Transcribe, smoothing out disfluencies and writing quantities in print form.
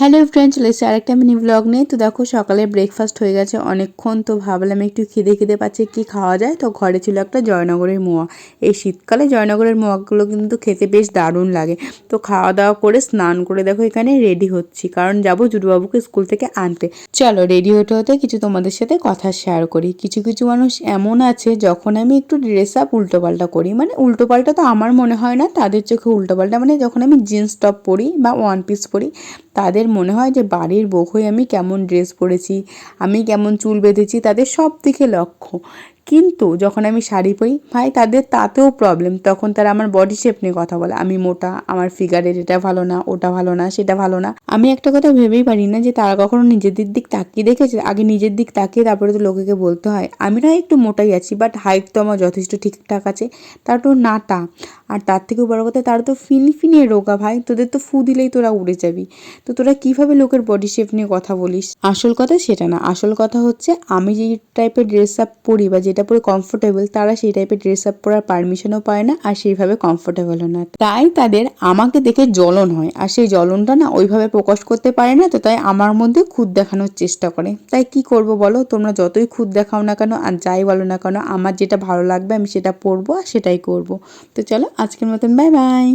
Hello friends, চলে এসেছি আরেকটা মিনি ব্লগ নিয়ে। তো দেখো সকালে ব্রেকফাস্ট হয়ে গেছে অনেকক্ষণ, তো ভাবলাম একটু খিদে পাচ্ছে, কি খাওয়া যায়। তো ঘরে ছিল একটা জয়নগরের মোয়া। এই শীতকালে জয়নগরের মোয়াগুলো কিন্তু খেতে বেশ দারুণ লাগে। তো খাওয়া দাওয়া করে স্নান করে দেখো এখানে রেডি হচ্ছি, কারণ যাবো জুডুবাবুকে স্কুল থেকে আনতে। চলো রেডি হতে হতে কিছু তোমাদের সাথে কথা শেয়ার করি। কিছু কিছু মানুষ এমন আছে, যখন আমি একটু ড্রেস আপ উল্টোপাল্টা করি, মানে উল্টোপাল্টা তো আমার মনে হয় না, তাদের চোখে উল্টোপাল্টা, মানে যখন আমি জিন্স টপ পরি বা ওয়ান পিস পরি, তাদের মনে হয় যে বাড়ির বউ হয়ে আমি কেমন ড্রেস পরেছি, আমি কেমন চুল বেঁধেছি, তাদের সব দিকে লক্ষ্য। কিন্তু যখন আমি শাড়ি পরি ভাই, তাদের তাতেও প্রবলেম। তখন তারা আমার বডি শেপ নিয়ে কথা বলে, আমি মোটা, আমার ফিগারের এটা ভালো না, ওটা ভালো না, সেটা ভালো না। আমি একটা কথা ভেবেই পারি না যে তারা কখনো নিজেদের দিক তাকিয়ে দেখেছে। আগে নিজের দিক তাকিয়ে তারপরে তো লোকেকে বলতে হয়। আমি না একটু মোটাই আছি, বাট হাইট তো আমার যথেষ্ট ঠিকঠাক আছে। তার তো নাটা, আর তার থেকেও বড় কথা, তারা তো ফিনফিনিয়ে রোগা ভাই, তোদের তো ফু দিলেই তোরা উড়ে যাবি। তো তোরা কিভাবে লোকের বডি শেপ নিয়ে কথা বলিস? আসল কথা সেটা না, আসল কথা হচ্ছে আমি যে টাইপের ড্রেস আপ পরি বা যেটা পরে কমফোর্টেবল, তারা সেই টাইপের ড্রেস আপ পরার পারমিশনও পায় না, আর সেইভাবে কমফোর্টেবলও না। তাই তাদের আমাকে দেখে জ্বলন হয়, আর সেই জ্বলনটা না ওইভাবে প্রকাশ করতে পারে না। তো তাই আমার মধ্যে খুঁত দেখানোর চেষ্টা করে। তাই কি করব বলো, তোমরা যতই খুঁত দেখাও না কেন আর যাই বলো না কেন, আমার যেটা ভালো লাগবে আমি সেটা পরবো আর সেটাই করব। তো চলো আজকের মতন বাই বাই।